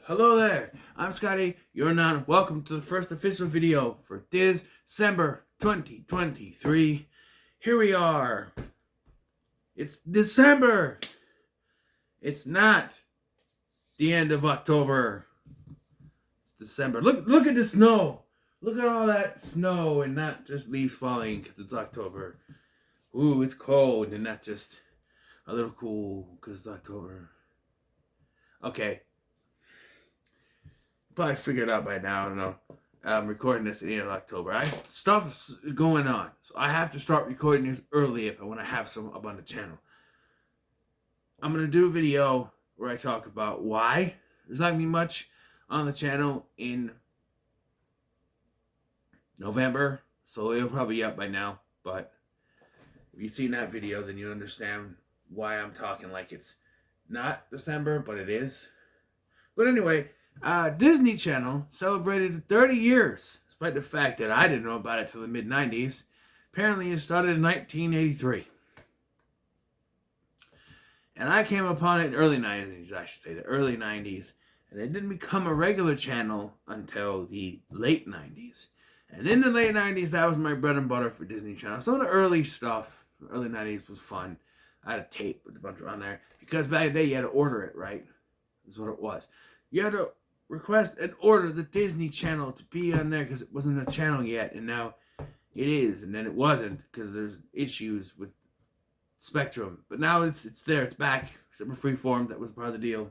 Hello there, I'm Scotty, you're not welcome to the first official video for Dis-Cember 2023. Here we are. It's December. It's not the end of October. It's December. Look at the snow. Look at all that snow and not just leaves falling because it's October. Ooh, it's cold and not just a little cool because it's October. Okay. Probably figured out by now. I don't know. I'm recording this at the end of October. Stuff's going on, so I have to start recording this early if I want to have some up on the channel. I'm gonna do a video where I talk about why there's not gonna be much on the channel in November, so it'll probably be up by now. But if you've seen that video, then you understand why I'm talking like it's not December, but it is. But anyway. Disney Channel celebrated 30 years, despite the fact that I didn't know about it till the mid-90s. Apparently it started in 1983. And I came upon it in the early 90s, I should say, the early 90s. And it didn't become a regular channel until the late 90s. And in the late 90s, that was my bread and butter for Disney Channel. Some of the early stuff, the early 90s, was fun. I had a tape with a bunch on there. Because back in the day, you had to order it, right? That's what it was. You had to request and order the Disney Channel to be on there because it wasn't a channel yet, and now it is, and then it wasn't because there's issues with Spectrum. But now it's there, it's back, except for Freeform. That was part of the deal.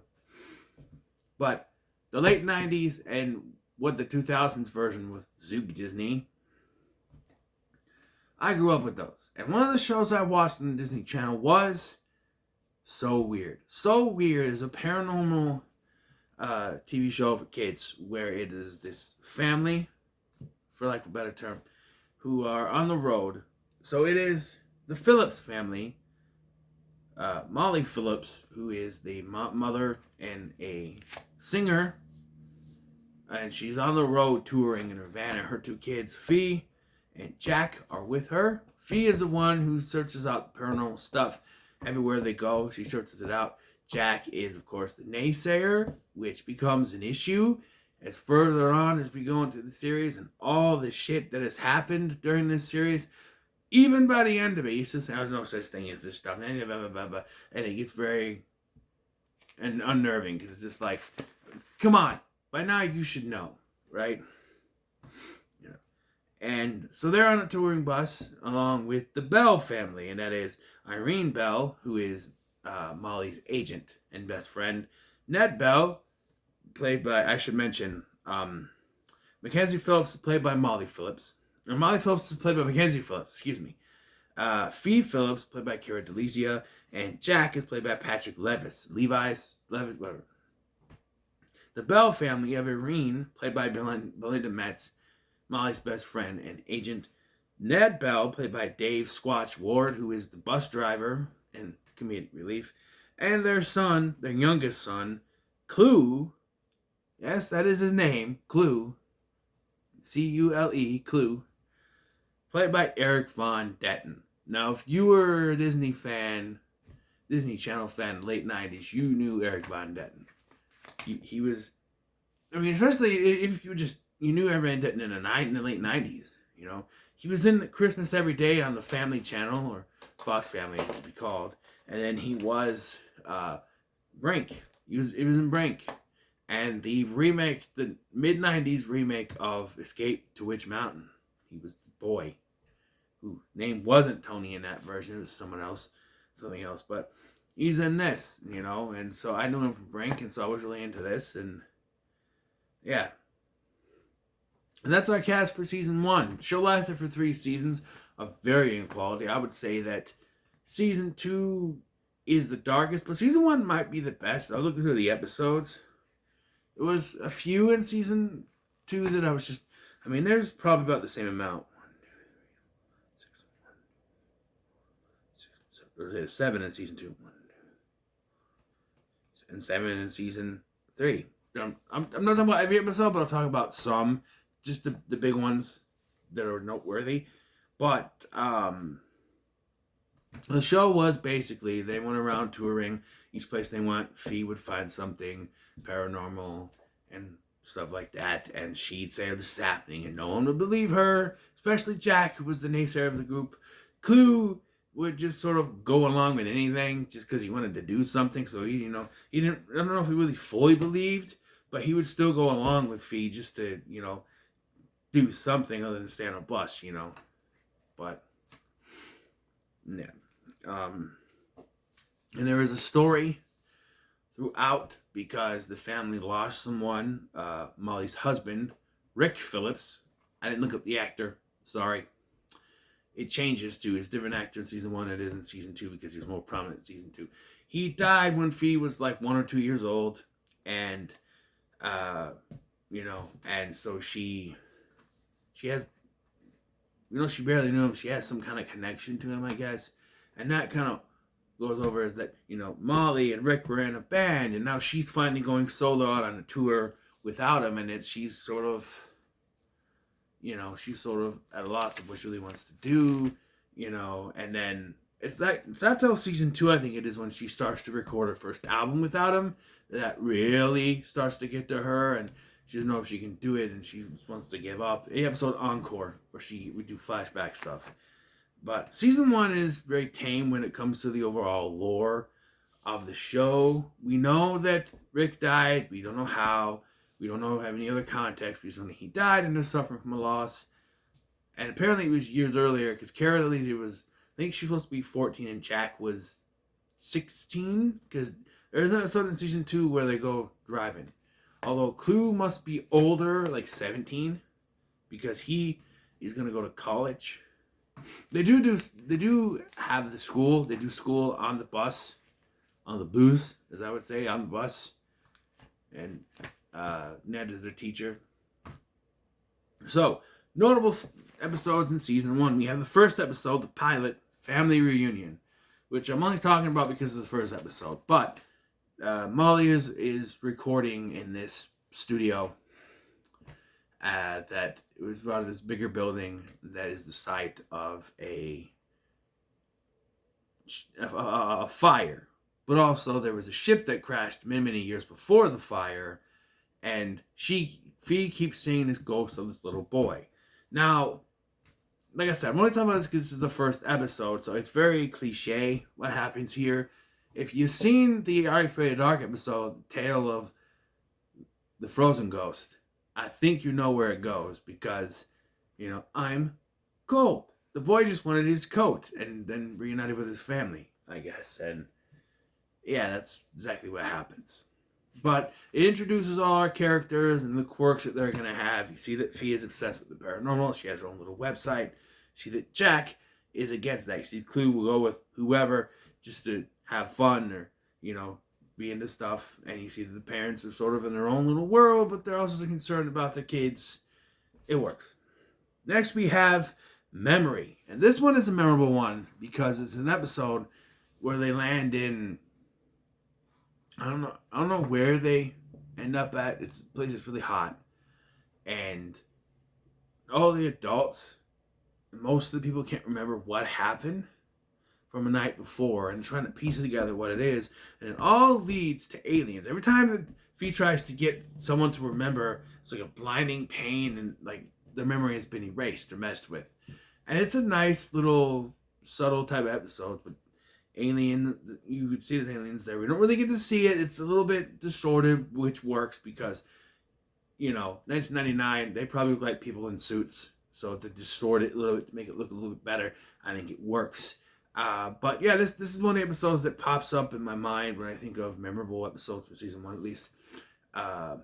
But the late 90s and what the 2000s version was, Zoog Disney, I grew up with those. And one of the shows I watched on the Disney Channel was So Weird. So Weird is a paranormal TV show for kids where it is this family, for lack of a better term, who are on the road. So it is the Phillips family, Molly Phillips, who is the mother and a singer, and she's on the road touring in her van, and her two kids, Fee and Jack, are with her. Fee is the one who searches out paranormal stuff everywhere they go. She searches it out. Jack is, of course, the naysayer, which becomes an issue as further on as we go into the series and all the shit that has happened during this series. Even by the end of it, he's just saying, there's no such thing as this stuff. And it gets very unnerving because it's just like, come on, by now you should know, right? You know. And so they're on a touring bus along with the Bell family, and that is Irene Bell, who is Molly's agent and best friend. Ned Bell, played by, I should mention, Mackenzie Phillips, played by Molly Phillips. Or Molly Phillips is played by Mackenzie Phillips, excuse me. Fee Phillips, played by Cara DeLizia. And Jack is played by Patrick Levis. Whatever. The Bell family of Irene, played by Belinda Metz, Molly's best friend and agent. Ned Bell, played by Dave Squatch Ward, who is the bus driver and comedic relief, and their son, their youngest son, Clue, yes, that is his name, Clue, C-U-L-E, Clue, played by Eric Von Detten. Now, if you were a Disney fan, Disney Channel fan, late 90s, you knew Eric Von Detten. He was, I mean, especially if you knew Eric Von Detten in the late 90s, you know. He was in Christmas Every Day on the Family Channel, or Fox Family, as it would be called. And then he was Brink. He was in Brink. And the remake, the mid-90s remake of Escape to Witch Mountain. He was the boy whose name wasn't Tony in that version. It was something else. But he's in this, you know. And so I knew him from Brink, and so I was really into this. And yeah. And that's our cast for season 1. The show lasted for 3 seasons of varying quality. I would say that season 2 is the darkest, but season 1 might be the best. I was looking through the episodes. There was a few in season 2 that I was just, I mean, there's probably about the same amount. 7 in season 2. And 7 in season 3. I'm not talking about every episode, but I'll talk about some. Just the big ones that are noteworthy. But the show was basically, they went around touring. Each place they went, Fee would find something paranormal. and stuff like that. And she'd say this is happening, and no one would believe her, especially Jack, who was the naysayer of the group. Clue would just sort of go along with anything just because he wanted to do something. So he didn't. I don't know if he really fully believed, but he would still go along with Fee just to do something other than stay on a bus. But yeah. And there is a story throughout because the family lost someone. Molly's husband, Rick Phillips. I didn't look up the actor. Sorry. It changes to his different actor in season 1 than it is in season 2 because he was more prominent in season 2. He died when Fee was like 1 or 2 years old, and and so she has, she barely knew him. She has some kind of connection to him, I guess, and that kind of goes over as that Molly and Rick were in a band, and now she's finally going solo out on a tour without him, and she's sort of at a loss of what she really wants to do, and then it's not till season 2, I think it is, when she starts to record her first album without him, that really starts to get to her, and she doesn't know if she can do it, and she wants to give up. The episode Encore, where we do flashback stuff. But season 1 is very tame when it comes to the overall lore of the show. We know that Rick died. We don't know how. We don't have any other context. We just know that he died and is suffering from a loss. And apparently it was years earlier, because Cara Delisi was, I think she was supposed to be 14 and Jack was 16, because there's an episode in season 2 where they go driving. Although Clue must be older, like 17, because he's going to go to college. They do have the school. They do school on the bus, on the booze, as I would say, on the bus. And Ned is their teacher. So, notable episodes in season 1. We have the first episode, the pilot, Family Reunion, which I'm only talking about because of the first episode. But Molly is recording in this studio that it was brought to this bigger building that is the site of a fire. But also there was a ship that crashed many years before the fire, and Fee keeps seeing this ghost of this little boy. Now, like I said, I'm only talking about this because this is the first episode, so it's very cliche what happens here. If you've seen the Are You Afraid of the Dark episode, Tale of the Frozen Ghost, I think you know where it goes, because, I'm cold. The boy just wanted his coat and then reunited with his family, I guess. And yeah, that's exactly what happens. But it introduces all our characters and the quirks that they're going to have. You see that Fee is obsessed with the paranormal. She has her own little website. You see that Jack is against that. You see Clue will go with whoever just to have fun or, be into stuff. And you see that the parents are sort of in their own little world, but they're also concerned about their kids. It works. Next we have Memory. And this one is a memorable one because it's an episode where they land in, I don't know where they end up at. It's a place that's really hot. And all the adults, most of the people can't remember what happened from a night before and trying to piece together what it is. And it all leads to aliens. Every time that Fee tries to get someone to remember, it's like a blinding pain and like their memory has been erased or messed with. And it's a nice little subtle type of episode, but alien, you could see the aliens there. We don't really get to see it. It's a little bit distorted, which works because, 1999, they probably look like people in suits. So to distort it a little bit, to make it look a little bit better, I think it works. But yeah, this is one of the episodes that pops up in my mind when I think of memorable episodes for season 1 at least. Yeah.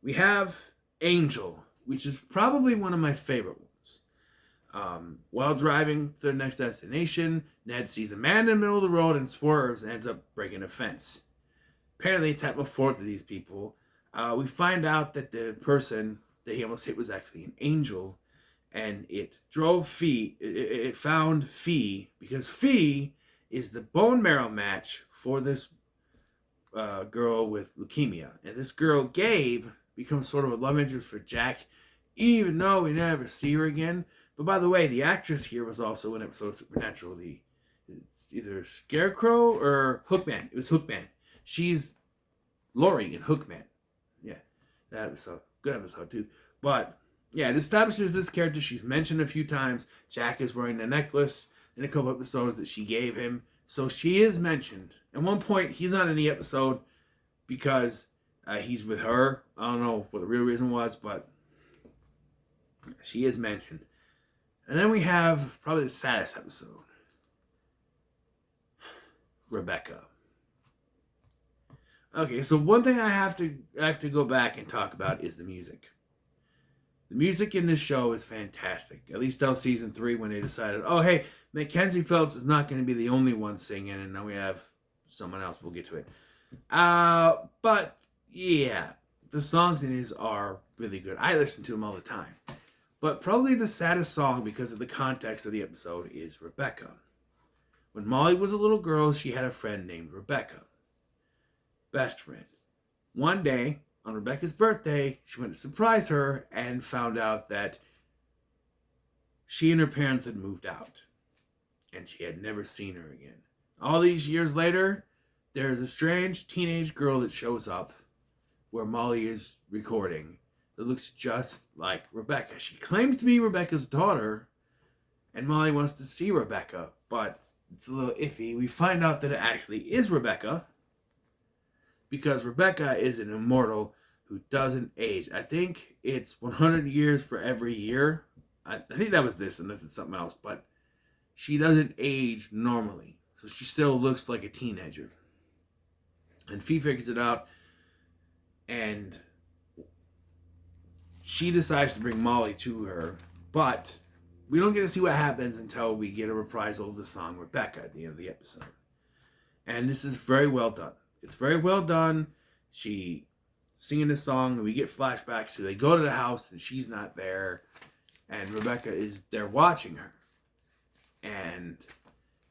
We have Angel, which is probably one of my favorite ones. While driving to their next destination, Ned sees a man in the middle of the road and swerves and ends up breaking a fence. Apparently, it's happened before to these people. We find out that the person that he almost hit was actually an angel, and it drove Fee. It found Fee because Fee is the bone marrow match for this girl with leukemia, and this girl Gabe becomes sort of a love interest for Jack, even though we never see her again. But by the way, the actress here was also in an episode of Supernatural. It's either Scarecrow or Hookman. It was Hookman. She's Lori in Hookman. Yeah, that episode. Good episode, too. But, yeah, it establishes this character. She's mentioned a few times. Jack is wearing the necklace in a couple episodes that she gave him. So she is mentioned. At one point, he's not in the episode because he's with her. I don't know what the real reason was, but she is mentioned. And then we have probably the saddest episode. Rebecca. Okay, so one thing I have to go back and talk about is the music. The music in this show is fantastic. At least till season 3 when they decided, oh hey, Mackenzie Phillips is not going to be the only one singing, and now we have someone else. We'll get to it. But yeah, the songs in these are really good. I listen to them all the time. But probably the saddest song because of the context of the episode is Rebecca. When Molly was a little girl, she had a friend named Rebecca. Best friend. One day, on Rebecca's birthday, she went to surprise her and found out that she and her parents had moved out. And she had never seen her again. All these years later, there's a strange teenage girl that shows up where Molly is recording that looks just like Rebecca. She claims to be Rebecca's daughter, and Molly wants to see Rebecca, but it's a little iffy. We find out that it actually is Rebecca, because Rebecca is an immortal who doesn't age. I think it's 100 years for every year. I think that was this, unless it's something else, but she doesn't age normally, so she still looks like a teenager. And Fee figures it out, and she decides to bring Molly to her, but we don't get to see what happens until we get a reprisal of the song Rebecca at the end of the episode. And this is very well done. It's very well done. She singing this song, and we get flashbacks. So they go to the house, and she's not there, and Rebecca is there watching her. And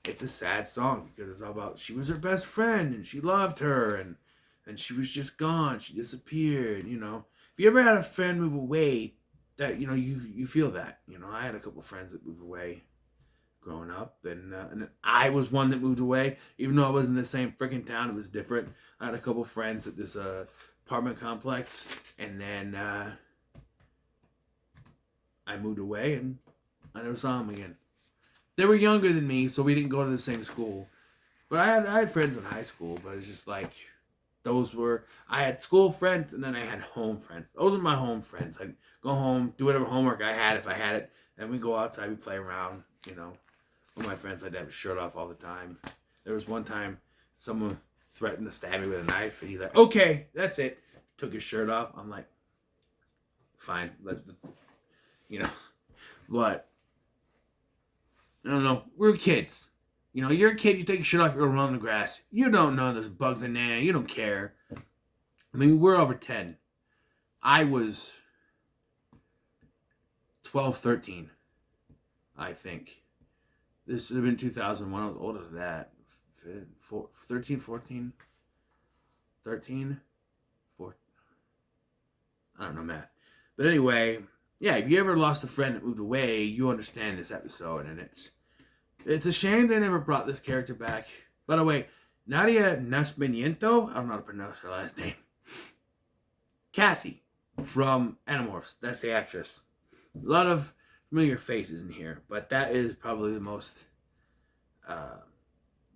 it's a sad song because it's all about she was her best friend, and she loved her, and she was just gone. She disappeared, you know. If you ever had a friend move away, that, you know, you feel that. You know, I had a couple friends that moved away growing up, and I was one that moved away, even though I was in the same freaking town. It was different. I had a couple friends at this apartment complex, and then I moved away, and I never saw them again. They were younger than me, so we didn't go to the same school. But I had friends in high school, but it's just like, I had school friends, and then I had home friends. Those are my home friends. I'd go home, do whatever homework I had, if I had it, and we go outside, we play around, you know. With my friends, I'd have his shirt off all the time. There was one time, someone threatened to stab me with a knife, and he's like, okay, that's it. Took his shirt off. I'm like, fine, you know. But, I don't know, we're kids. You know, you're a kid, you take your shirt off, you're going to run on the grass. You don't know there's bugs in there. You don't care. I mean, we're over 10. I was 12, 13, I think. This would have been 2001. I was older than that. 13, 14? 13? 4? I don't know math. But anyway, yeah, if you ever lost a friend that moved away, you understand this episode, and it's a shame they never brought this character back. By the way, Nadia Nascimento, I don't know how to pronounce her last name. Cassie from Animorphs, that's the actress. A lot of familiar faces in here, but that is probably the most,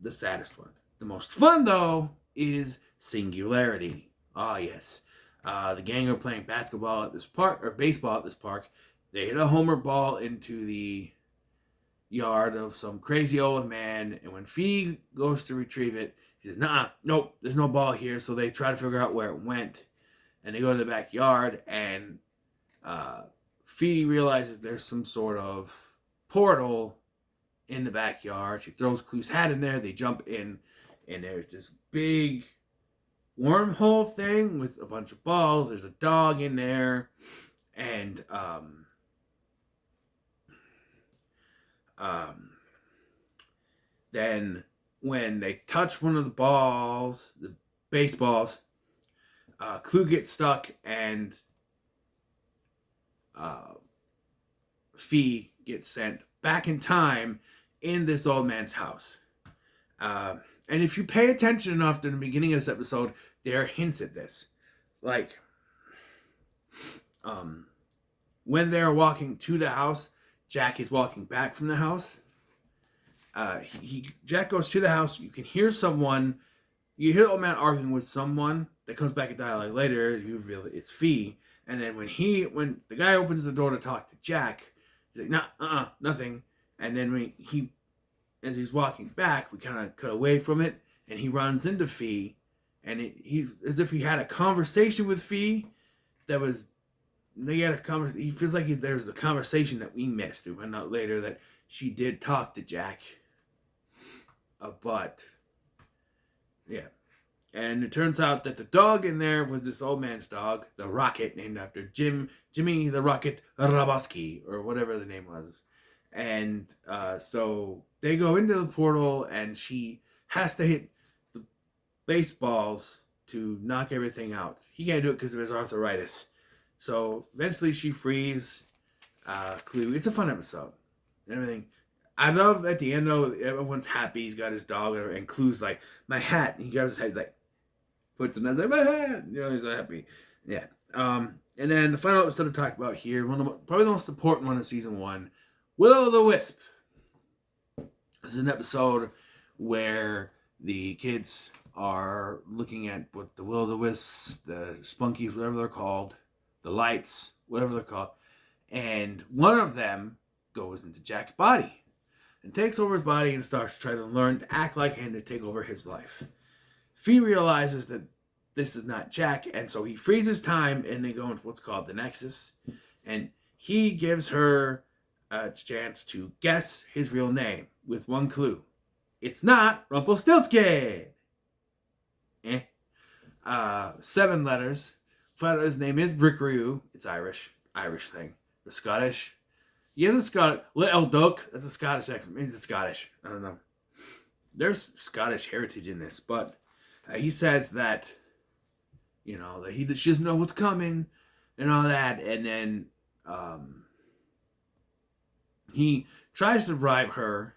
the saddest one. The most fun, though, is Singularity. Ah, yes. The gang are playing basketball at this park, or baseball at this park. They hit a homer ball into the yard of some crazy old man, and when Fee goes to retrieve it, he says, nope, there's no ball here. So they try to figure out where it went, and they go to the backyard, and Fee realizes there's some sort of portal in the backyard. She throws Clue's hat in there, they jump in, and there's this big wormhole thing with a bunch of balls. There's a dog in there, and then when they touch one of the balls, the baseballs, Clue gets stuck, and Fee gets sent back in time in this old man's house. And if you pay attention enough to the beginning of this episode, there are hints at this. Like, when they're walking to the house, Jack is walking back from the house. Jack goes to the house. You can hear someone. You hear the old man arguing with someone. That comes back in dialogue later. You reveal that it's Fee. And then when the guy opens the door to talk to Jack, he's like, nothing. And then as he's walking back, we kind of cut away from it, and he runs into Fee, and he's as if he had a conversation with Fee. He feels like there's a conversation that we missed. We found out later that she did talk to Jack. But yeah. And it turns out that the dog in there was this old man's dog, the Rocket, named after Jimmy the Rocket Raboski, or whatever the name was. And so they go into the portal, and she has to hit the baseballs to knock everything out. He can't do it because of his arthritis. So eventually she frees Clue. It's a fun episode. And everything. I love at the end, though, everyone's happy. He's got his dog, and Clue's like, my hat. And he grabs his hat. He's like, puts it on, like, my hat. He's so happy. Yeah. And then the final episode to talk about here, probably the most important one of season 1, Will-O-the-Wisp. This is an episode where the kids are looking at what the Will-O-the-Wisps, the Spunkies, whatever they're called, the Lights, whatever they're called, and one of them goes into Jack's body and takes over his body and starts to try to learn to act like him, to take over his life. Fee realizes that this is not Jack, and so he freezes time, and they go into what's called the Nexus, and he gives her a chance to guess his real name with one clue. It's not Rumpelstiltskin. 7 letters. Find out his name is Rickaroo. It's Irish thing. Or Scottish. He is a Scottish. Little Duck. That's a Scottish accent. Maybe it's Scottish. I don't know. There's Scottish heritage in this, but he says that, that she doesn't know what's coming and all that, and then he tries to bribe her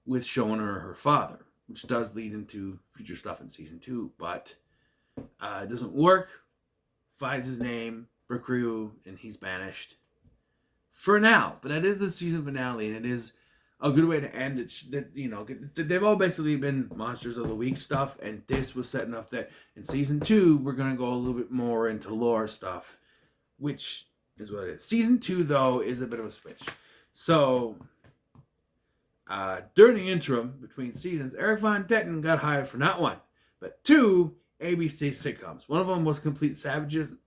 with showing her father, which does lead into future stuff in season 2, but it doesn't work. Finds his name, Rickaroo, and he's banished. For now, but that is the season finale, and it is a good way to end it. They've all basically been Monsters of the Week stuff, and this was setting up that in season 2, we're going to go a little bit more into lore stuff, which is what it is. Season 2, though, is a bit of a switch. So, during the interim between seasons, Eric Von Detten got hired for not 1, but 2 ABC sitcoms. One of them was Complete Savages,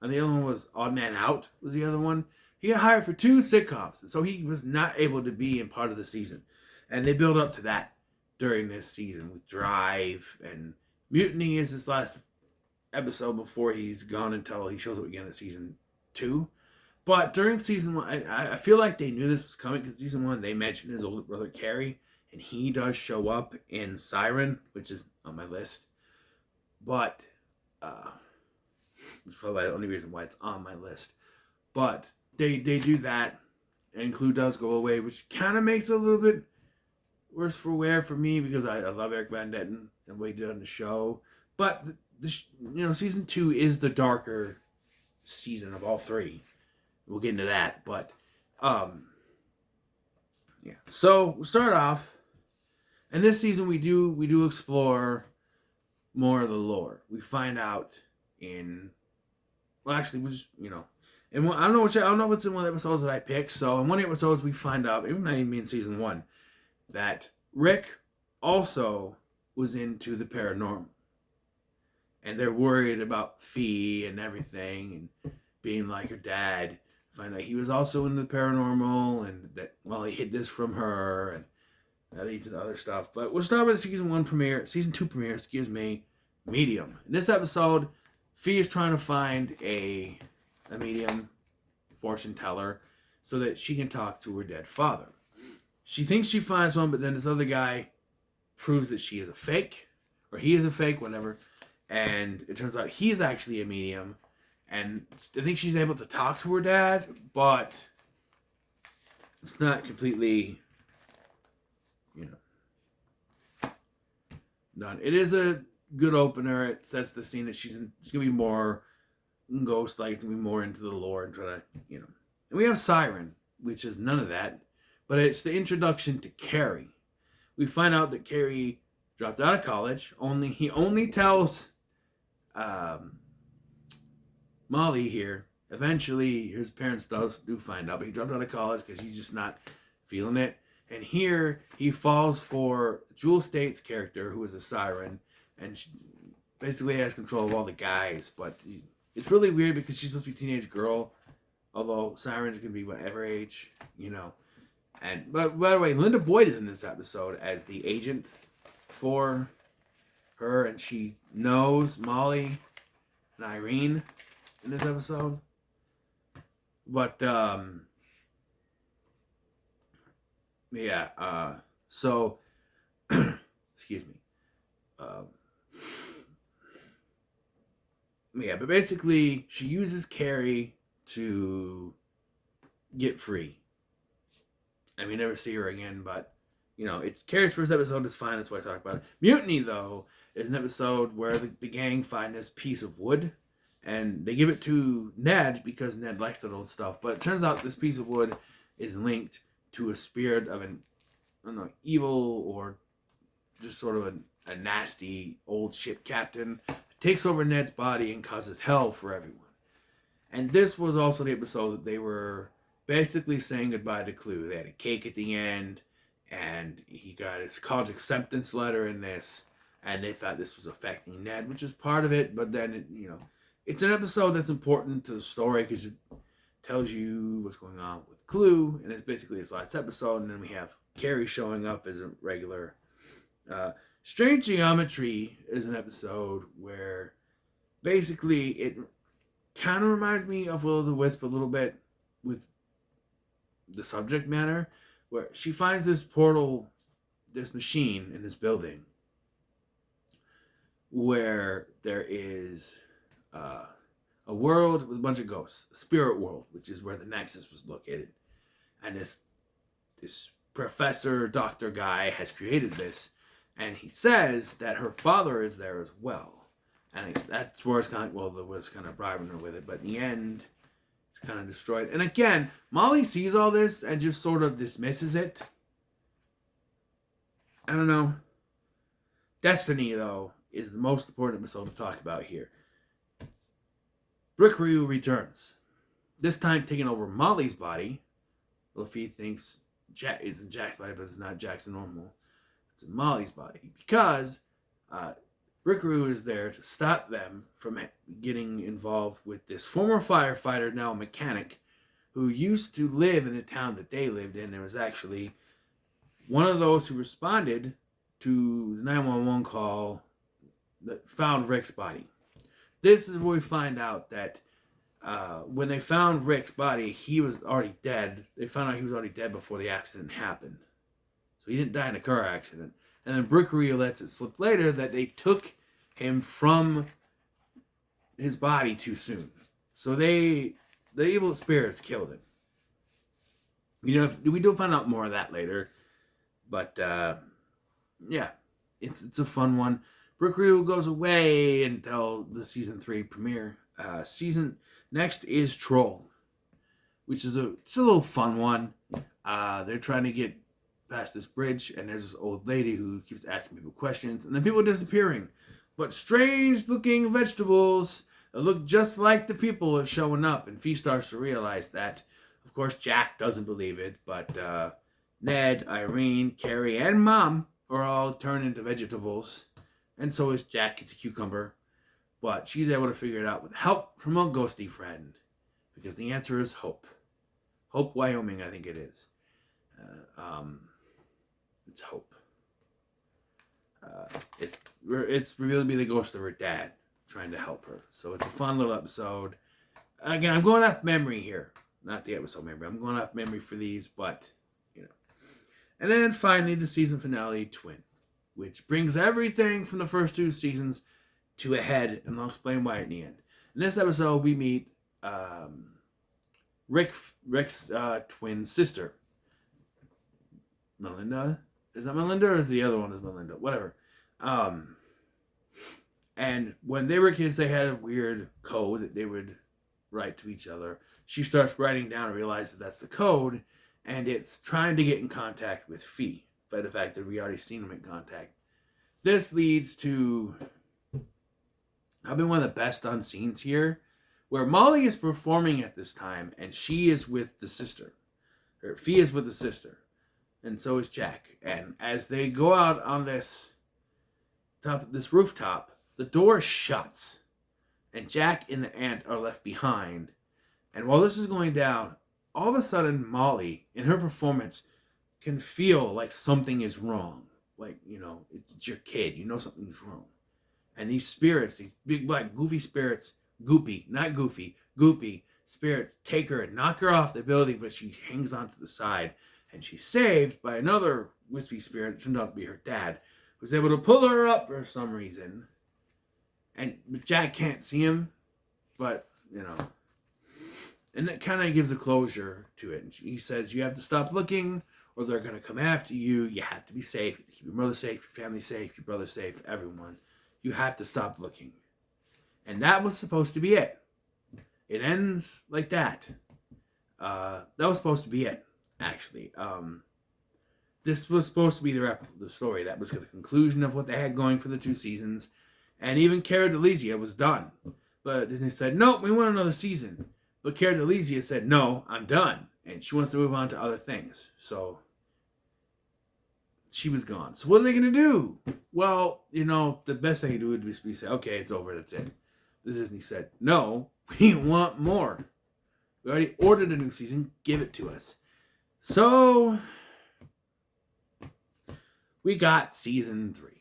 and the other one was Odd Man Out, was the other one. He got hired for 2 sitcoms, and so he was not able to be in part of the season. And they build up to that during this season with Drive, and Mutiny is his last episode before he's gone until he shows up again in season 2. But during season 1, I feel like they knew this was coming, because season 1, they mentioned his older brother Carrie, and he does show up in Siren, which is on my list. But, it's probably the only reason why it's on my list. But they do that, and Clue does go away, which kind of makes it a little bit worse for wear for me, because I love Eric Van Detten and what he did on the show. But, season 2 is the darker season of all 3. We'll get into that, but, yeah. So, we'll start off, and this season we do explore more of the lore. We find out and I don't know what's in one of the episodes that I picked. So in one of the episodes we find out, even not even in season 1, that Rick also was into the paranormal, and they're worried about Fee and everything, and being like her dad. Find out he was also into the paranormal, and that he hid this from her, and that leads to other stuff. But we'll start with season 2 premiere, Medium. In this episode, Fee is trying to find a medium, fortune teller, so that she can talk to her dead father. She thinks she finds one, but then this other guy proves that she is a fake, or he is a fake, whatever. And it turns out he is actually a medium, and I think she's able to talk to her dad, but it's not completely, done. It is a good opener. It sets the scene that she's gonna be more ghost-like. It's gonna be more into the lore and try to, you know. And we have Siren, which is none of that, but it's the introduction to Carrie. We find out that Carrie dropped out of college. He only tells Molly here. Eventually, his parents do find out, but he dropped out of college because he's just not feeling it. And here, he falls for Jewel Staite's character, who is a siren, and she basically has control of all the guys. But it's really weird because she's supposed to be a teenage girl, although sirens can be whatever age, you know. And but by the way, Linda Boyd is in this episode as the agent for her, and she knows Molly and Irene in this episode. But yeah, so excuse me. Yeah, but basically she uses Carrie to get free. And we never see her again, but you know, it's Carrie's first episode is fine, that's why I talk about it. Mutiny, though, is an episode where the gang find this piece of wood, and they give it to Ned because Ned likes that old stuff. But it turns out this piece of wood is linked to a spirit of an, I don't know, evil or just sort of a nasty old ship captain. Takes over Ned's body and causes hell for everyone. And this was also the episode that they were basically saying goodbye to Clue. They had a cake at the end, and he got his college acceptance letter in this, and they thought this was affecting Ned, which is part of it. But then, it's an episode that's important to the story because it tells you what's going on with Clue, and it's basically his last episode. And then we have Carrie showing up as a regular. Strange Geometry is an episode where basically it kind of reminds me of Will-O-the-Wisp a little bit with the subject matter, where she finds this portal, this machine in this building where there is a world with a bunch of ghosts, a spirit world, which is where the Nexus was located. And this professor, doctor guy has created this, and he says that her father is there as well. And that's where it's kind of, well, there was kind of bribing her with it, but in the end, it's kind of destroyed. And again, Molly sees all this and just sort of dismisses it. I don't know. Destiny, though, is the most important episode to talk about here. Rick Ryu returns. This time taking over Molly's body. Luffy thinks it's in Jack's body, but it's not Jack's normal. It's in Molly's body. Because Rick Ryu is there to stop them from getting involved with this former firefighter, now a mechanic, who used to live in the town that they lived in. There was actually one of those who responded to the 911 call that found Rick's body. This is where we find out that when they found Rick's body, he was already dead. They found out he was already dead before the accident happened. So he didn't die in a car accident. And then Rick Ryu lets it slip later that they took him from his body too soon. So the evil spirits killed him. We do find out more of that later. But, yeah, it's a fun one. Rick Ryu goes away until the season 3 premiere. Next is Troll, which is it's a little fun one. They're trying to get past this bridge, and there's this old lady who keeps asking people questions, and then people disappearing. But strange-looking vegetables that look just like the people are showing up, and Fee starts to realize that. Of course, Jack doesn't believe it, but Ned, Irene, Carrie, and Mom are all turned into vegetables. And so is Jack. It's a cucumber. But she's able to figure it out with help from a ghosty friend. Because the answer is Hope. Hope, Wyoming, I think it is. It's Hope. It's revealed to be the ghost of her dad trying to help her. So it's a fun little episode. Again, I'm going off memory here. Not the episode memory. I'm going off memory for these, but, And then finally, the season finale, Twin, which brings everything from the first 2 seasons to a head, and I'll explain why at the end. In this episode, we meet Rick's twin sister, Melinda. Is that Melinda, or is the other one is Melinda? Whatever. Um, and when they were kids, they had a weird code that they would write to each other. She starts writing down and realizes that's the code, and it's trying to get in contact with Fee, by the fact that we already seen him in contact. This leads to probably one of the best done scenes here, where Molly is performing at this time, and she is with the sister. Or Fee is with the sister, and so is Jack. And as they go out on this rooftop, the door shuts, and Jack and the aunt are left behind. And while this is going down, all of a sudden Molly, in her performance, can feel like something is wrong. Like, it's your kid. You know something's wrong. And these spirits, these big black goofy spirits, goopy spirits, take her and knock her off the building, but she hangs on to the side. And she's saved by another wispy spirit, that turned out to be her dad, who's able to pull her up for some reason. And Jack can't see him, but, and that kind of gives a closure to it. And he says, you have to stop looking, or they're going to come after you. You have to be safe. Keep your mother safe, your family safe, your brother safe, everyone. You have to stop looking. And that was supposed to be it. It ends like that. That was supposed to be it, actually. This was supposed to be the story. That was the conclusion of what they had going for the 2 seasons. And even Cara Delizia was done. But Disney said, nope, we want another season. But Cara Delizia said, no, I'm done. And she wants to move on to other things. So she was gone. So what are they going to do? Well, the best thing to do would be say, okay, it's over, that's it. Disney said, no, we want more. We already ordered a new season. Give it to us. So we got season 3.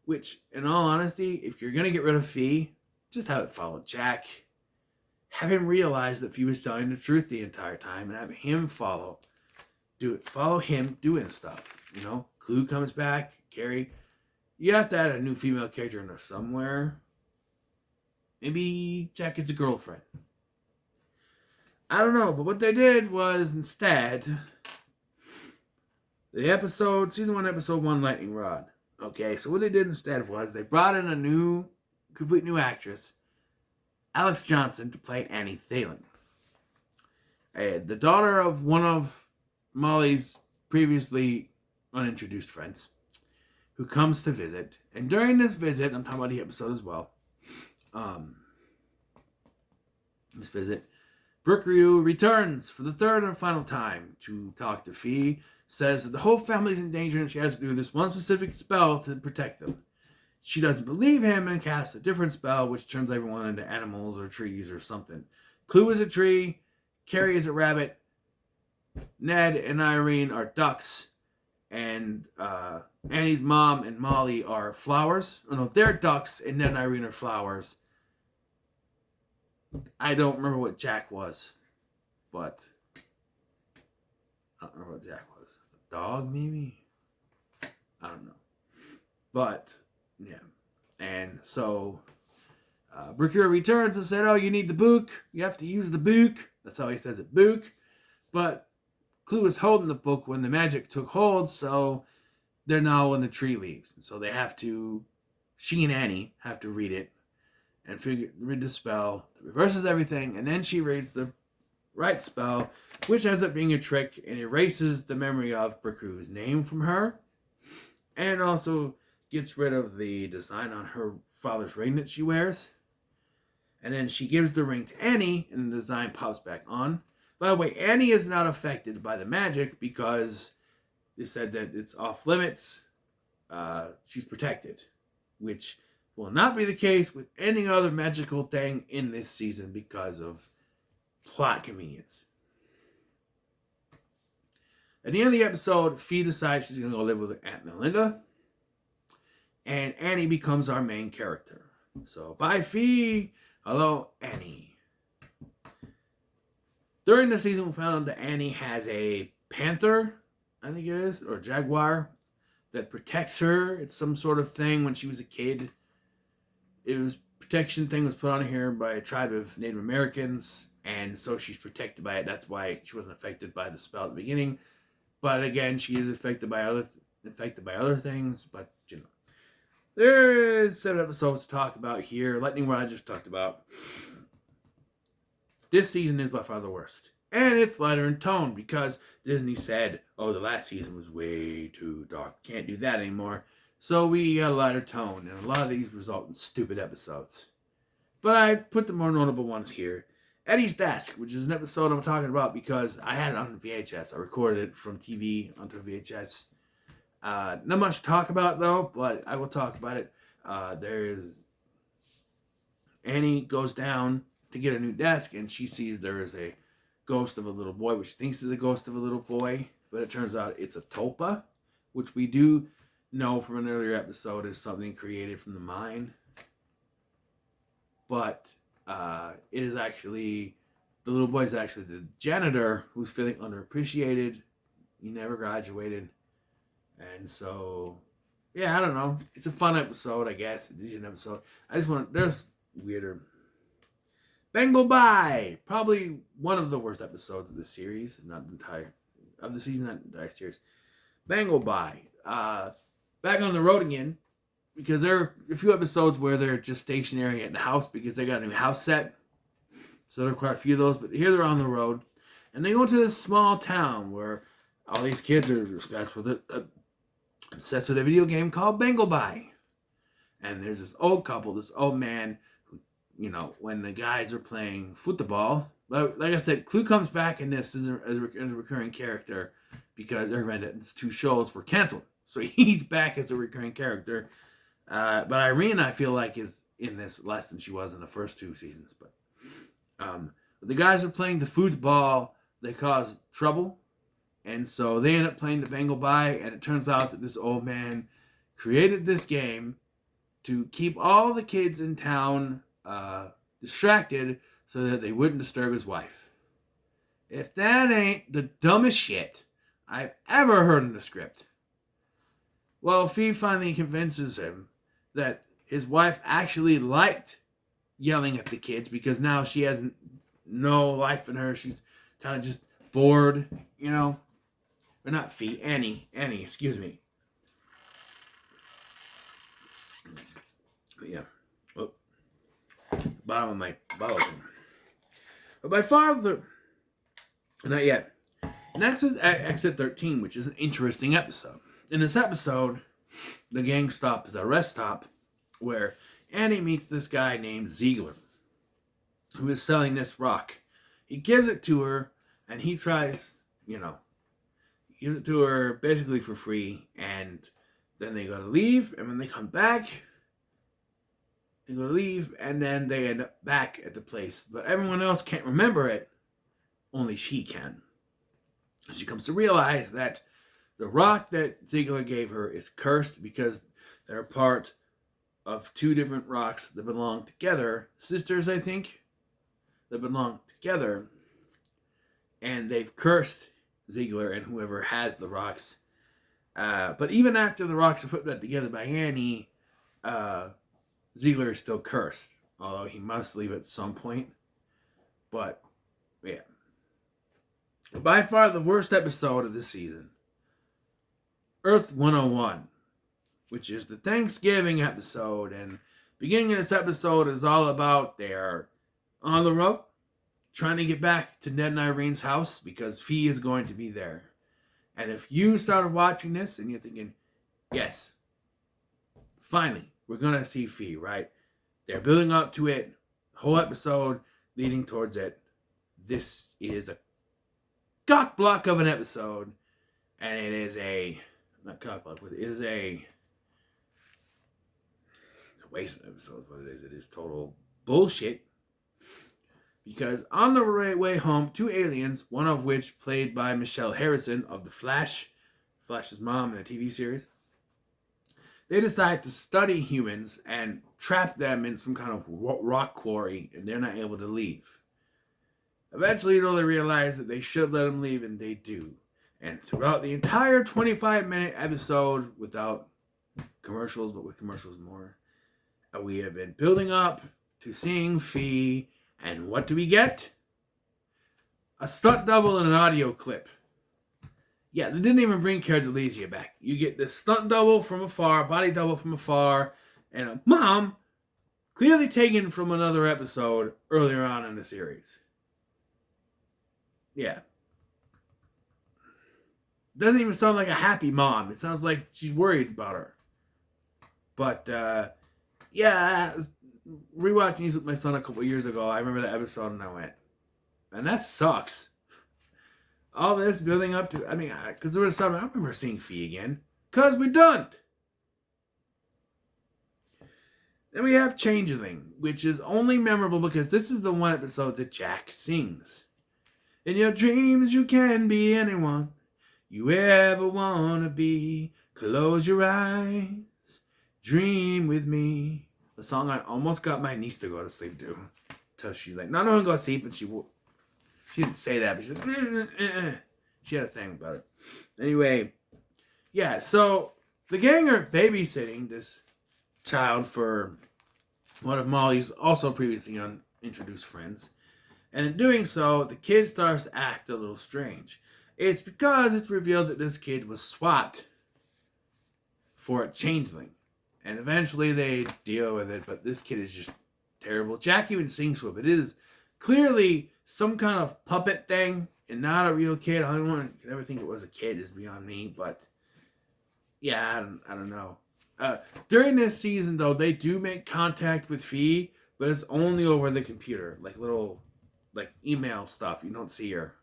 Which, in all honesty, if you're going to get rid of Fee, just have it follow Jack. Have him realize that Fee was telling the truth the entire time, and have him follow him doing stuff. Clue comes back, Carrie. You have to add a new female character in there somewhere. Maybe Jack gets a girlfriend. I don't know, but what they did was instead, season 1, episode 1, Lightning Rod. Okay, so what they did instead was they brought in a complete new actress, Alex Johnson, to play Annie Thalen. The daughter of one of Molly's previously unintroduced friends, who comes to visit. And during this visit, I'm talking about the episode as well, this visit, Brooke Ryu returns for the 3rd and final time to talk to Fee, says that the whole family's in danger and she has to do this one specific spell to protect them. She doesn't believe him and casts a different spell which turns everyone into animals or trees or something. Clue is a tree, Carrie is a rabbit, Ned and Irene are ducks, and Annie's mom and Molly are flowers. Oh no, they're ducks and Ned and Irene are flowers. I don't remember what Jack was, but I don't remember what Jack was. A dog, maybe? I don't know. But, yeah. And so, Brooker returns and said, oh, you need the book. You have to use the book. That's how he says it, book. But Clue was holding the book when the magic took hold, so they're now when the tree leaves. And so she and Annie have to read it and read the spell that reverses everything, and then she reads the right spell, which ends up being a trick and erases the memory of Brooker's name from her, and also gets rid of the design on her father's ring that she wears. And then she gives the ring to Annie, and the design pops back on. By the way, Annie is not affected by the magic because they said that it's off limits. She's protected, which will not be the case with any other magical thing in this season because of plot convenience. At the end of the episode, Fee decides she's going to go live with her Aunt Melinda, and Annie becomes our main character. So, bye Fee, hello Annie. During the season, we found out that Annie has a panther, I think it is, or jaguar, that protects her. It's some sort of thing when she was a kid. It was protection thing was put on here by a tribe of Native Americans, and so she's protected by it. That's why she wasn't affected by the spell at the beginning. But again, she is affected by other things. But There is 7 episodes to talk about here. Lightning Rod I just talked about. This season is by far the worst. And it's lighter in tone because Disney said, oh, the last season was way too dark. Can't do that anymore. So we got a lighter tone, and a lot of these result in stupid episodes. But I put the more notable ones here. Eddie's Desk, which is an episode I'm talking about because I had it on VHS. I recorded it from TV onto VHS. Not much to talk about, though, but I will talk about it. Annie goes down to get a new desk, and she sees there is a ghost of a little boy, which she thinks is a ghost of a little boy, but it turns out it's a tulpa, which we do know from an earlier episode is something created from the mine. But it is actually, the little boy is actually the janitor who's feeling underappreciated. He never graduated. And so, yeah, I don't know. It's a fun episode, I guess. It's an episode. There's weirder. Bengal Bye! Probably one of the worst episodes of the series. Not the entire, of the season, not the entire series. Bengal Bye. Back on the road again. Because there are a few episodes where they're just stationary at the house because they got a new house set. So there are quite a few of those. But here they're on the road. And they go to this small town where all these kids are obsessed with a video game called Bengal Bye. And there's this old couple, this old man, who, you know, when the guys are playing football, like I said, Clue comes back in this as a recurring character because Irving's 2 shows were canceled. So he's back as a recurring character. But Irene, I feel like, is in this less than she was in the first 2 seasons. But the guys are playing the football. They cause trouble. And so they end up playing the Bengal Bye. And it turns out that this old man created this game to keep all the kids in town distracted so that they wouldn't disturb his wife. If that ain't the dumbest shit I've ever heard in the script. Well, Fee finally convinces him that his wife actually liked yelling at the kids because now she has no life in her. She's kind of just bored, you know. Or not Fee, Annie, excuse me. But yeah. Oh. Bottom of my bottle. But by far not yet. Next is Exit 13, which is an interesting episode. In this episode, the gang stop is a rest stop where Annie meets this guy named Ziegler, who is selling this rock. He gives it to her, and he tries, gives it to her basically for free, and then they gotta leave, and when they come back, they gotta leave, and then they end up back at the place. But everyone else can't remember it, only she can. She comes to realize that the rock that Ziegler gave her is cursed because they're part of 2 different rocks that belong together. Sisters, I think, that belong together. And they've cursed Ziegler and whoever has the rocks. But even after the rocks are put back together by Annie, Ziegler is still cursed. Although he must leave at some point. But, yeah. By far the worst episode of this season. Earth 101, which is the Thanksgiving episode, and beginning of this episode is all about they're on the road, trying to get back to Ned and Irene's house because Fee is going to be there. And if you started watching this and you're thinking, yes, finally, we're going to see Fee, right? They're building up to it, whole episode leading towards it. This is a cock block of an episode, and it is not cock block, but it is a waste of episodes. What it is total bullshit. Because on the way home, 2 aliens, one of which played by Michelle Harrison of The Flash, Flash's mom in the TV series, they decide to study humans and trap them in some kind of rock quarry, and they're not able to leave. Eventually, though, they realize that they should let them leave, and they do. And throughout the entire 25-minute episode, without commercials, but with commercials more, we have been building up to seeing Fee, and what do we get? A stunt double and an audio clip. Yeah, they didn't even bring Cara Delizia back. You get this stunt double from afar, body double from afar, And a mom clearly taken from another episode earlier on in the series. Yeah. Doesn't even sound like a happy mom. It sounds like she's worried about her. But, yeah, rewatching these with my son a couple years ago, I remember that episode and I went, and that sucks. All this building up to, because there was something, I remember seeing Fee again. Because we don't. Then we have Changeling, which is only memorable because this is the one episode that Jack sings. In your dreams you can be anyone you ever want to be. Close your eyes, dream with me. The song I almost got my niece to go to sleep to. Until she's like, no, no one go to sleep. And she didn't say that, but she was like, she had a thing about it. Anyway, yeah, so the gang are babysitting this child for one of Molly's also previously unintroduced friends. And in doing so, the kid starts to act a little strange. It's because it's revealed that this kid was swapped for a changeling. And eventually they deal with it, but this kid is just terrible. Jack even sings with it. It is clearly some kind of puppet thing and not a real kid. I don't ever think it was a kid, is beyond me, but yeah, I don't know. During this season, though, they do make contact with Fee, but it's only over the computer, like little email stuff. You don't see her.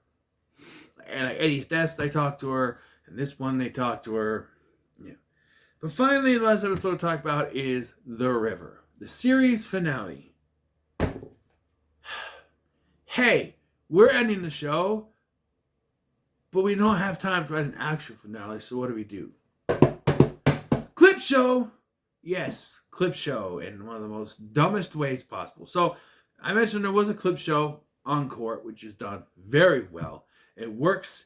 And at Eddie's desk, they talk to her, and this one, they talk to her. Yeah. But finally, the last episode to talk about is The River, the series finale. Hey, we're ending the show, but we don't have time to write an actual finale, so what do? Clip show! Yes, clip show in one of the most dumbest ways possible. So, I mentioned there was a clip show on court, which is done very well. It works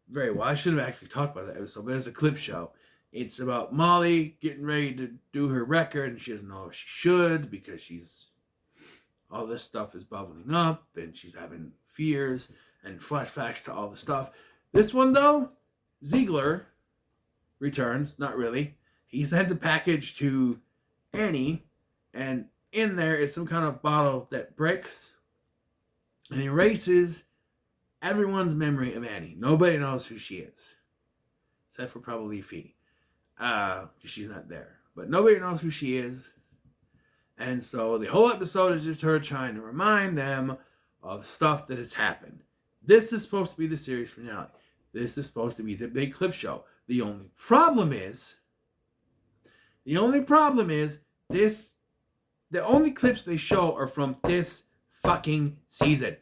very well. I should have actually talked about that episode, but it's a clip show. It's about Molly getting ready to do her record, and she doesn't know if she should because all this stuff is bubbling up, and she's having fears and flashbacks to all the stuff. This one, though, Ziegler returns. Not really. He sends a package to Annie, and in there is some kind of bottle that breaks and erases everyone's memory of Annie. Nobody knows who she is, except for probably Fee, because she's not there. But nobody knows who she is, and so the whole episode is just her trying to remind them of stuff that has happened. This is supposed to be the series finale. This is supposed to be the big clip show. The only problem is this. The only clips they show are from this fucking season.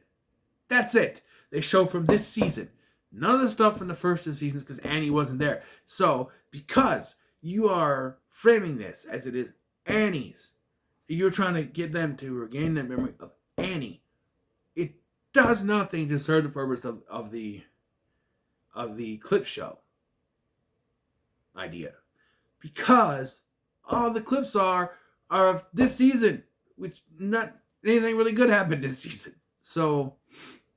That's it. They show from this season. None of the stuff from the first two seasons because Annie wasn't there. So, because you are framing this as it is Annie's, you're trying to get them to regain their memory of Annie. It does nothing to serve the purpose of the clip show idea. Because all the clips are of this season, which not anything really good happened this season. So,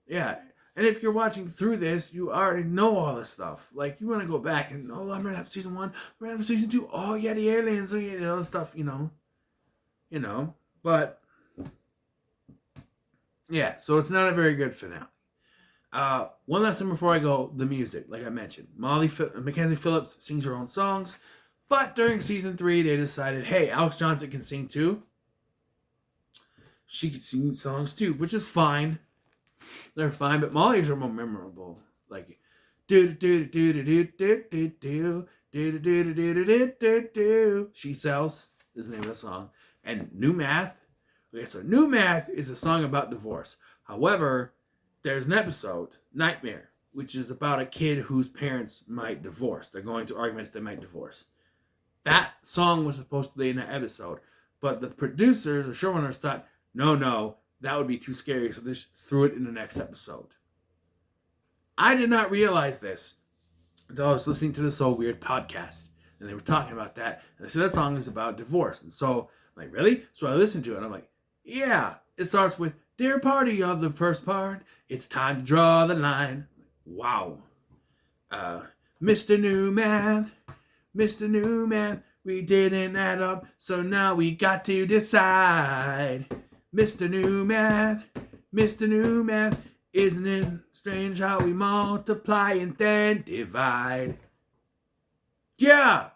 yeah. And if you're watching through this, you already know all this stuff. Like, you want to go back and, I'm going to have season 1, we're going to have season 2. Oh, yeah, the aliens, oh, yeah, all this stuff, you know. But, yeah, so it's not a very good finale. One last thing before I go, the music, like I mentioned. Mackenzie Phillips sings her own songs. But during season 3, they decided, hey, Alex Johnson can sing too. She can sing songs too, which is fine. They're fine, but Molly's are more memorable. Like, do do do do do do do do do do do do do do do. She Sells is the name of the song. And New Math. Okay, so New Math is a song about divorce. However, there's an episode, Nightmare, which is about a kid whose parents might divorce. They're going through arguments, they might divorce. That song was supposed to be in that episode, but the producers or showrunners thought, no, that would be too scary, so they just threw it in the next episode. I did not realize this until I was listening to the So Weird podcast, and they were talking about that, and they said that song is about divorce, and so I'm like, really? So I listened to it, and I'm like, yeah, it starts with, dear party of the first part, it's time to draw the line. Wow. Mr. Newman, We didn't add up, so now we got to decide. Mr. New Math, Mr. New Math, isn't it strange how we multiply and then divide? Yeah!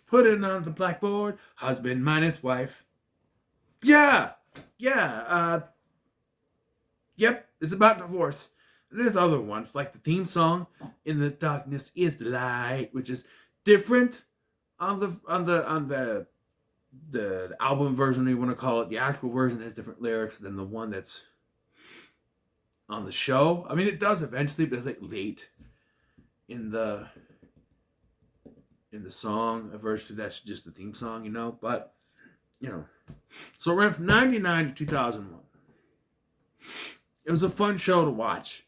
Put it on the blackboard, husband minus wife. Yeah! Yep, it's about divorce. And there's other ones, like the theme song, "In the Darkness is the Light," which is different on the album version, you want to call it. The actual version has different lyrics than the one that's on the show. I mean, it does eventually, but it's like late in the song. A verse 2, that's just the theme song, you know. But so it ran from '99 to 2001. It was a fun show to watch,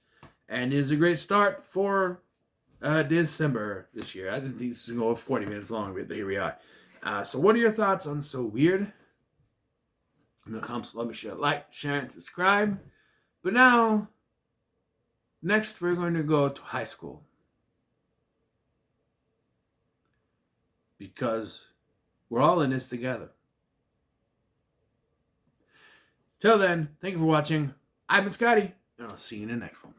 and it was a great start for Dis-Cember this year. I didn't think this was going to go 40 minutes long, but here we are. So what are your thoughts on So Weird? In the comments, let me share, like, share, and subscribe. But now, next we're going to go to high school. Because we're all in this together. Till then, thank you for watching. I've been Scotty, and I'll see you in the next one.